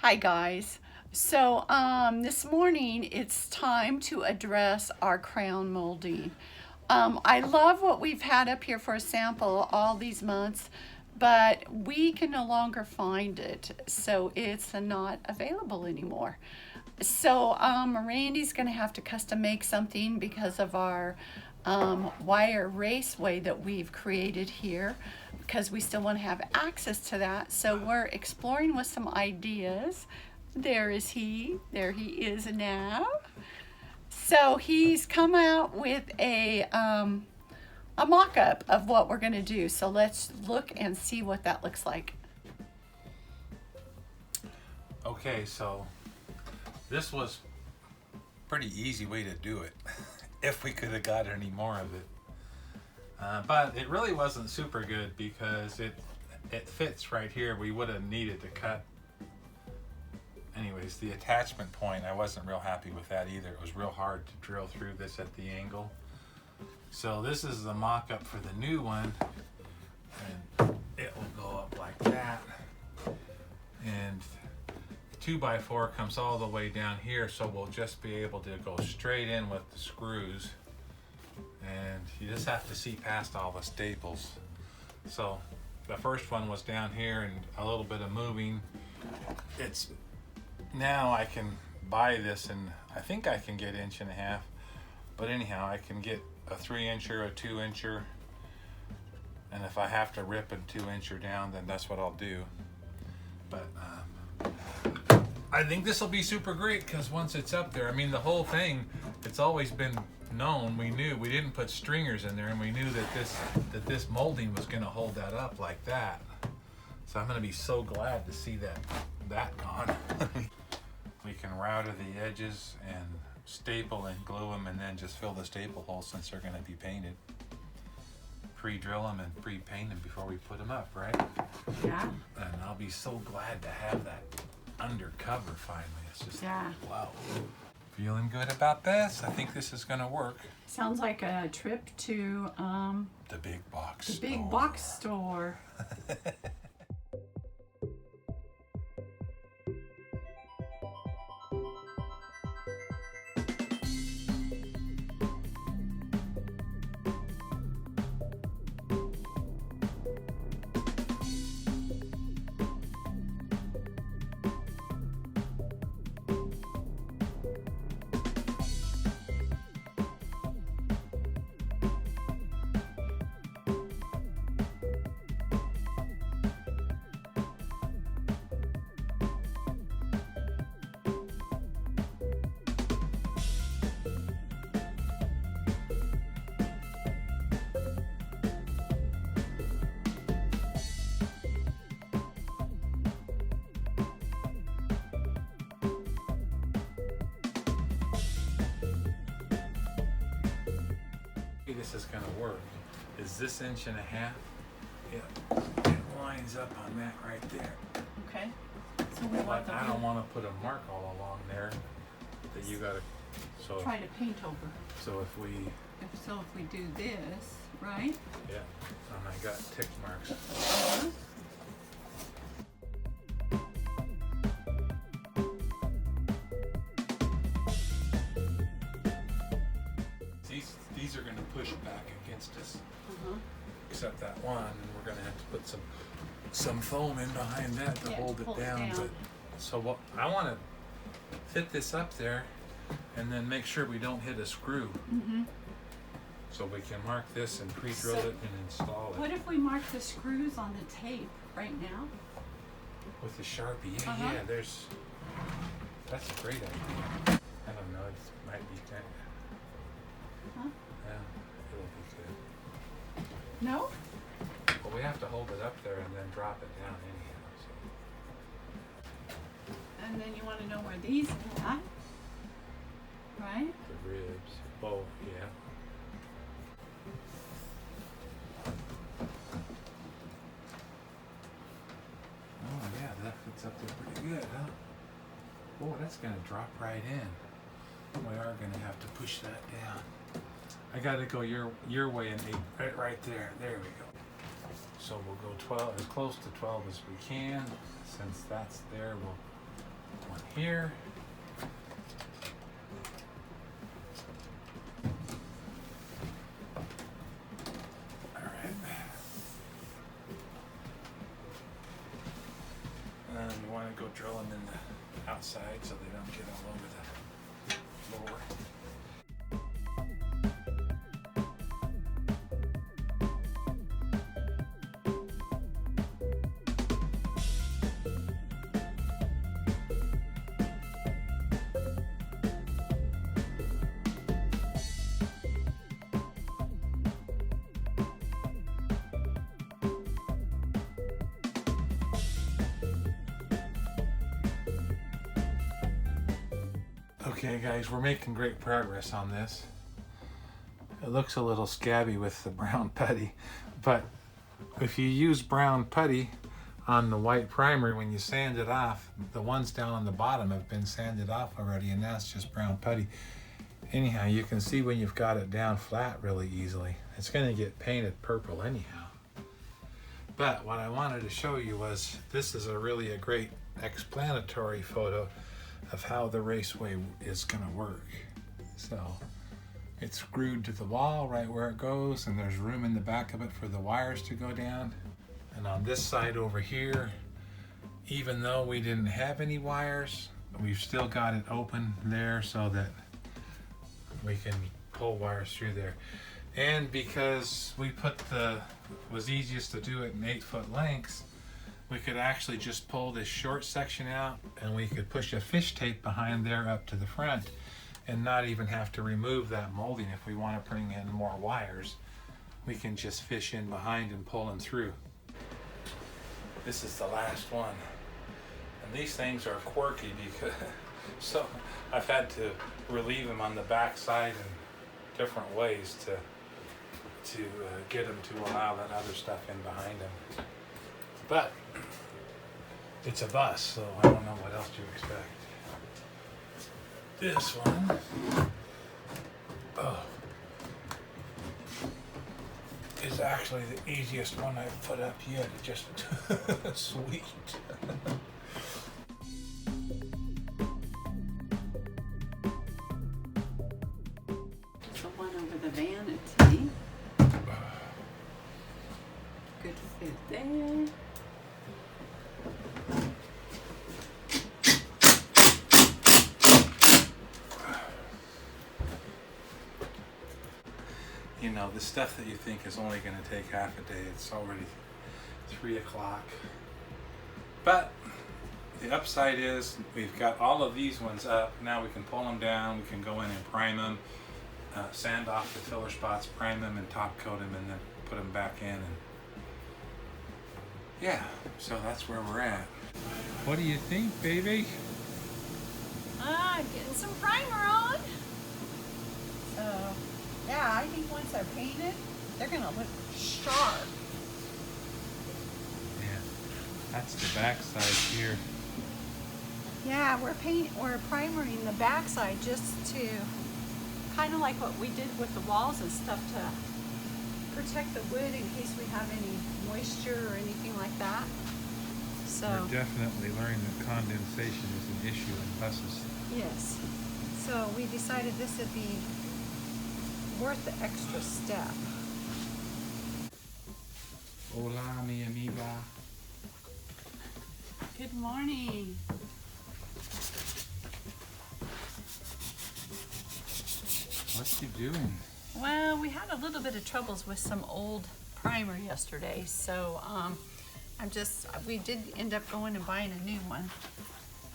Hi guys. So this morning it's time to address our crown molding. I love what we've had up here for a sample all these months, but we can no longer find it, so it's not available anymore. So Randy's going to have to custom make something because of our wire raceway that we've created here, because we still want to have access to that. So we're exploring with some ideas. There is he. There he is now. So he's come out with a mock-up of what we're going to do. So let's look and see what that looks like. Okay, so this was a pretty easy way to do it if we could have got any more of it. But it really wasn't super good because it fits right here. We would have needed to cut. Anyways, the attachment point, I wasn't real happy with that either. It was real hard to drill through this at the angle. So this is the mock-up for the new one, and it will go up like that. And 2x4 comes all the way down here, so we'll just be able to go straight in with the screws, and you just have to see past all the staples. So the first one was down here and a little bit of moving. It's now I can buy this, and I think I can get 1.5 inches, but anyhow I can get a 3-incher, a 2-incher, and if I have to rip a 2-incher down, then that's what I'll do. But I think this will be super great because once it's up there, I mean the whole thing, it's always been known, we knew, we didn't put stringers in there, and we knew that this molding was going to hold that up like that. So I'm going to be so glad to see that gone. We can router the edges and staple and glue them, and then just fill the staple holes since they're going to be painted. Pre-drill them and pre-paint them before we put them up, right? Yeah. And I'll be so glad to have that undercover finally. It's just, wow. Feeling good about this. I think this is going to work. Sounds like a trip to the big box store. The big box store. This is going to work. Is this 1.5 inches? Yeah, it lines up on that right there. Okay. So we want I don't want to put a mark all along there that you got to. So try to paint over. So if we do this, right? Yeah. And I got tick marks. These are going to push back against us, except that one, and we're going to have to put some foam in behind that to hold it down. But so what I want to fit this up there, and then make sure we don't hit a screw. So we can mark this and pre-drill it and install it. What if we mark the screws on the tape right now? With the Sharpie, yeah, that's a great idea. I don't know, it might be kind of. Yeah, it'll be good. No? But we have to hold it up there and then drop it down anyhow. So. And then you want to know where these are, right? The ribs. Oh, yeah. Oh, yeah, that fits up there pretty good, huh? Oh, that's going to drop right in. We are going to have to push that down. I got to go your way and right there. There we go. So we'll go 12, as close to 12 as we can. Since that's there, we'll One here. All right. And you want to go drill them in the outside so they don't get all over the floor. Okay guys, we're making great progress on this. It looks a little scabby with the brown putty, but if you use brown putty on the white primer, when you sand it off, the ones down on the bottom have been sanded off already, and that's just brown putty. Anyhow, you can see when you've got it down flat really easily. It's going to get painted purple anyhow. But what I wanted to show you was, this is really a great explanatory photo of how the raceway is going to work. So it's screwed to the wall right where it goes, and there's room in the back of it for the wires to go down. And on this side over here, even though we didn't have any wires, we've still got it open there so that we can pull wires through there. And because we was easiest to do it in 8-foot lengths, we could actually just pull this short section out, and we could push a fish tape behind there up to the front and not even have to remove that molding. If we want to bring in more wires, we can just fish in behind and pull them through. This is the last one. And these things are quirky because so I've had to relieve them on the back side in different ways to get them to allow that other stuff in behind them. But it's a bus, so I don't know what else to expect. This one, is actually the easiest one I've put up yet. It's just sweet. The one over the vanity. Good fit there. You know, the stuff that you think is only going to take half a day, it's already 3 o'clock. But the upside is we've got all of these ones up. Now we can pull them down, we can go in and prime them, sand off the filler spots, prime them and top coat them, and then put them back in. And yeah, so that's where we're at. What do you think, baby? Getting some primer on. So, yeah, I think once they're painted, they're gonna look sharp. Yeah, that's the back side here. Yeah, we're primering the backside just to kind of like what we did with the walls and stuff, to protect the wood in case we have any moisture or anything like that. So we're definitely learning that condensation is an issue in buses. yes, so we decided this would be worth the extra step. Hola, mi amiga. Good morning. What you doing? Well, we had a little bit of troubles with some old primer yesterday, so we did end up going and buying a new one,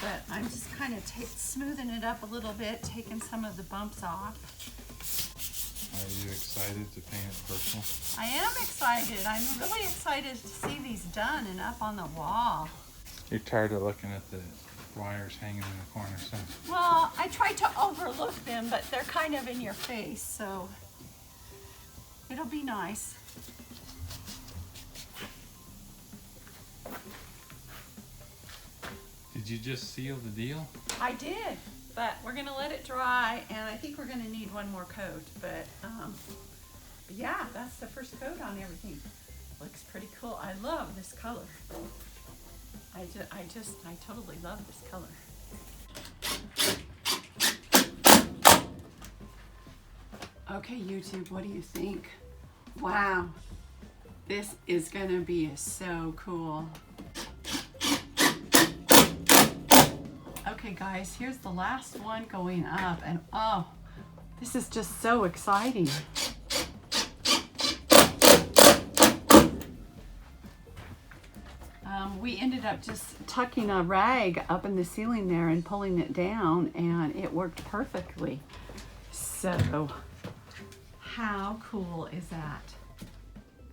but I'm just kind of smoothing it up a little bit, taking some of the bumps off. Are you excited to paint it purple? I am excited. I'm really excited to see these done and up on the wall. You're tired of looking at the wires hanging in the corner, so. Well, I try to overlook them, but they're kind of in your face, so it'll be nice. Did you just seal the deal? I did, but we're gonna let it dry, and I think we're gonna need one more coat, but yeah, that's the first coat on everything. Looks pretty cool. I love this color. I totally love this color. Okay, YouTube, what do you think? Wow, this is gonna be so cool. Okay guys, here's the last one going up, and oh, this is just so exciting. We ended up just tucking a rag up in the ceiling there and pulling it down, and it worked perfectly. So, how cool is that?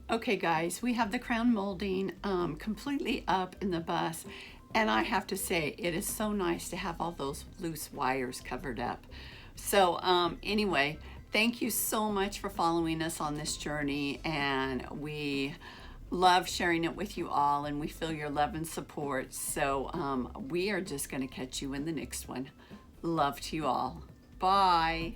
Okay guys, we have the crown molding completely up in the bus, and I have to say it is so nice to have all those loose wires covered up. So anyway, thank you so much for following us on this journey, and we love sharing it with you all, and we feel your love and support. So we are just going to catch you in the next one. Love to you all. Bye.